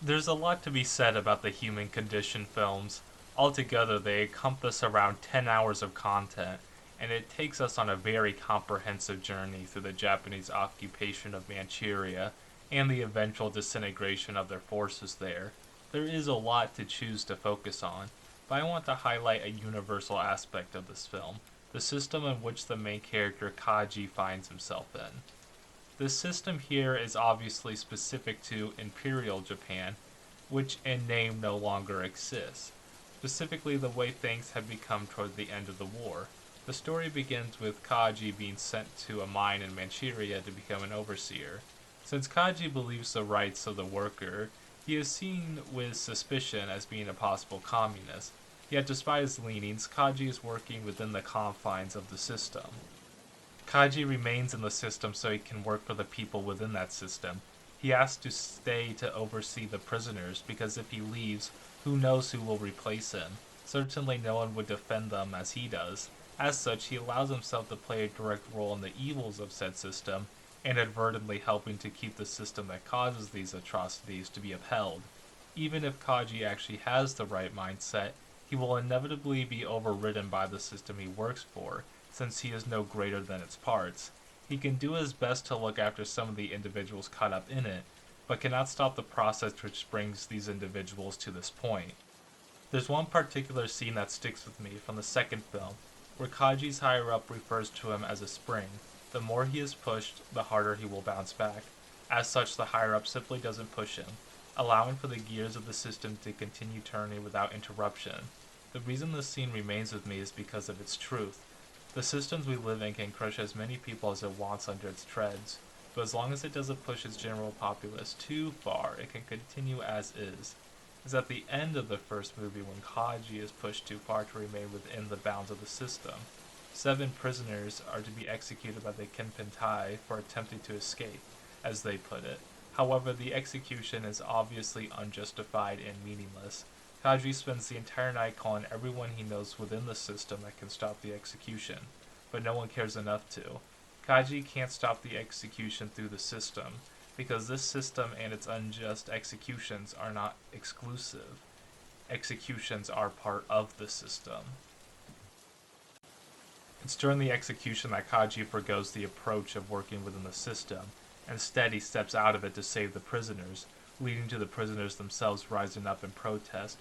There's a lot to be said about the human condition films. Altogether, they encompass around 10 hours of content, and it takes us on a very comprehensive journey through the Japanese occupation of Manchuria and the eventual disintegration of their forces there. There is a lot to choose to focus on, but I want to highlight a universal aspect of this film, the system in which the main character Kaji finds himself in. The system here is obviously specific to Imperial Japan, which in name no longer exists, specifically the way things had become toward the end of the war. The story begins with Kaji being sent to a mine in Manchuria to become an overseer. Since Kaji believes the rights of the worker, he is seen with suspicion as being a possible communist. Yet, despite his leanings, Kaji is working within the confines of the system. Kaji remains in the system so he can work for the people within that system. He has to stay to oversee the prisoners because if he leaves, who knows who will replace him? Certainly no one would defend them as he does. As such, he allows himself to play a direct role in the evils of said system, inadvertently helping to keep the system that causes these atrocities to be upheld. Even if Kaji actually has the right mindset, he will inevitably be overridden by the system he works for, since he is no greater than its parts. He can do his best to look after some of the individuals caught up in it, but cannot stop the process which brings these individuals to this point. There's one particular scene that sticks with me from the second film, where Kaji's higher up refers to him as a spring. The more he is pushed, the harder he will bounce back. As such, the higher up simply doesn't push him, allowing for the gears of the system to continue turning without interruption. The reason this scene remains with me is because of its truth. The systems we live in can crush as many people as it wants under its treads, but as long as it doesn't push its general populace too far, it can continue as is. It's at the end of the first movie when Kaji is pushed too far to remain within the bounds of the system. 7 prisoners are to be executed by the Kenpentai for attempting to escape, as they put it. However, the execution is obviously unjustified and meaningless. Kaji spends the entire night calling everyone he knows within the system that can stop the execution, but no one cares enough to. Kaji can't stop the execution through the system, because this system and its unjust executions are not exclusive. Executions are part of the system. It's during the execution that Kaji forgoes the approach of working within the system. Instead, he steps out of it to save the prisoners, leading to the prisoners themselves rising up in protest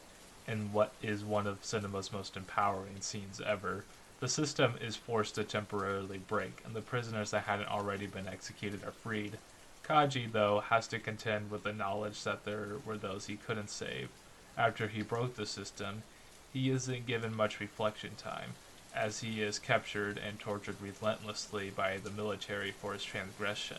in what is one of cinema's most empowering scenes ever. The system is forced to temporarily break, and the prisoners that hadn't already been executed are freed. Kaji, though, has to contend with the knowledge that there were those he couldn't save. After he broke the system, he isn't given much reflection time, as he is captured and tortured relentlessly by the military for his transgression.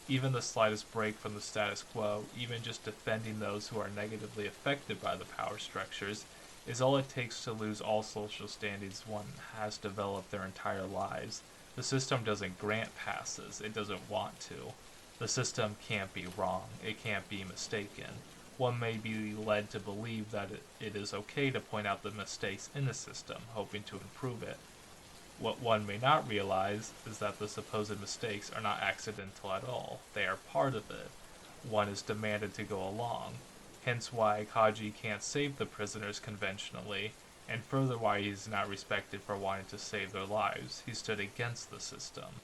Even the slightest break from the status quo, even just defending those who are negatively affected by the power structures, is all it takes to lose all social standings one has developed their entire lives. The system doesn't grant passes, it doesn't want to. The system can't be wrong, it can't be mistaken. One may be led to believe that it is okay to point out the mistakes in the system, hoping to improve it. What one may not realize is that the supposed mistakes are not accidental at all, they are part of it. One is demanded to go along, hence why Kaji can't save the prisoners conventionally, and further why he is not respected for wanting to save their lives. He stood against the system.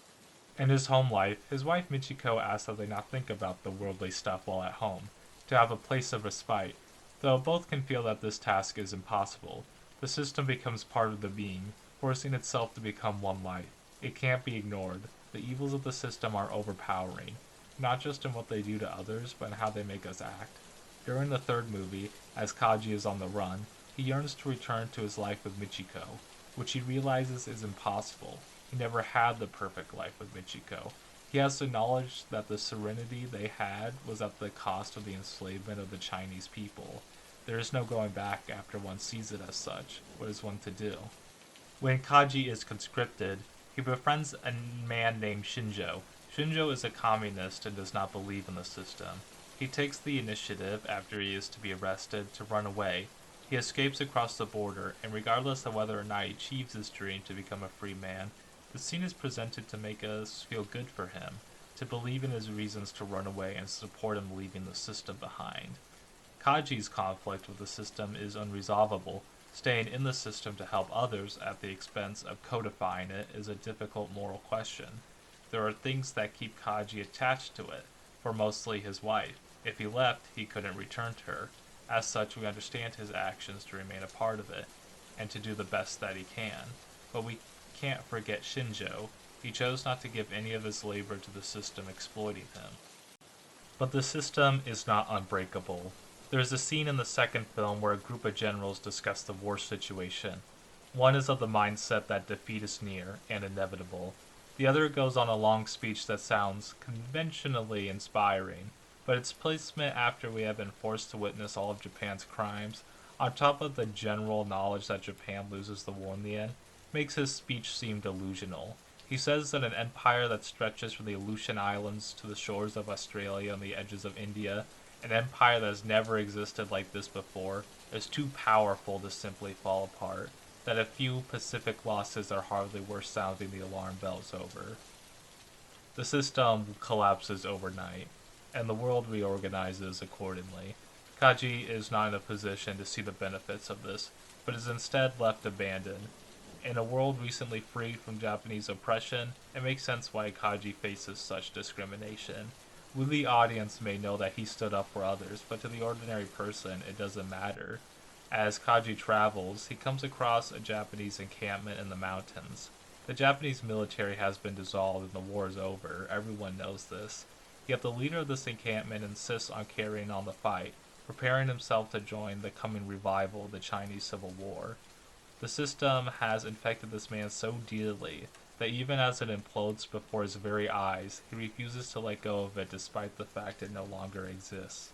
In his home life, his wife Michiko asks that they not think about the worldly stuff while at home, to have a place of respite, though both can feel that this task is impossible. The system becomes part of the being, forcing itself to become one life. It can't be ignored. The evils of the system are overpowering, not just in what they do to others, but in how they make us act. During the third movie, as Kaji is on the run, he yearns to return to his life with Michiko, which he realizes is impossible. He never had the perfect life with Michiko. He has to acknowledge that the serenity they had was at the cost of the enslavement of the Chinese people. There is no going back after one sees it as such. What is one to do? When Kaji is conscripted, he befriends a man named Shinjo. Shinjo is a communist and does not believe in the system. He takes the initiative, after he is to be arrested, to run away. He escapes across the border, and regardless of whether or not he achieves his dream to become a free man, the scene is presented to make us feel good for him, to believe in his reasons to run away and support him leaving the system behind. Kaji's conflict with the system is unresolvable. Staying in the system to help others at the expense of codifying it is a difficult moral question. There are things that keep Kaji attached to it, for mostly his wife. If he left, he couldn't return to her. As such, we understand his actions to remain a part of it, and to do the best that he can. But we can't forget Shinjo. He chose not to give any of his labor to the system exploiting him. But the system is not unbreakable. There is a scene in the second film where a group of generals discuss the war situation. One is of the mindset that defeat is near and inevitable. The other goes on a long speech that sounds conventionally inspiring, but its placement after we have been forced to witness all of Japan's crimes, on top of the general knowledge that Japan loses the war in the end, makes his speech seem delusional. He says that an empire that stretches from the Aleutian Islands to the shores of Australia and the edges of India, an empire that has never existed like this before, is too powerful to simply fall apart, that a few Pacific losses are hardly worth sounding the alarm bells over. The system collapses overnight, and the world reorganizes accordingly. Kaji is not in a position to see the benefits of this, but is instead left abandoned. In a world recently freed from Japanese oppression, it makes sense why Kaji faces such discrimination. We, the audience, may know that he stood up for others, but to the ordinary person, it doesn't matter. As Kaji travels, he comes across a Japanese encampment in the mountains. The Japanese military has been dissolved and the war is over. Everyone knows this. Yet the leader of this encampment insists on carrying on the fight, preparing himself to join the coming revival of the Chinese Civil War. The system has infected this man so dearly that even as it implodes before his very eyes, he refuses to let go of it despite the fact it no longer exists.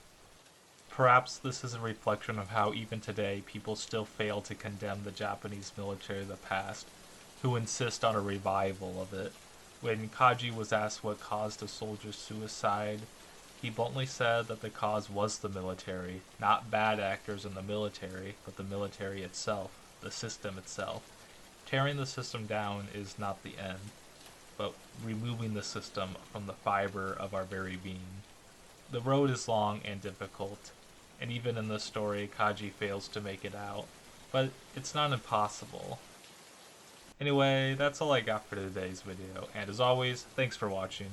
Perhaps this is a reflection of how even today people still fail to condemn the Japanese military of the past, who insist on a revival of it. When Kaji was asked what caused a soldier's suicide, he bluntly said that the cause was the military, not bad actors in the military, but the military itself, the system itself. Tearing the system down is not the end, but removing the system from the fiber of our very being. The road is long and difficult, and even in this story, Kaji fails to make it out, but it's not impossible. Anyway, that's all I got for today's video, and as always, thanks for watching.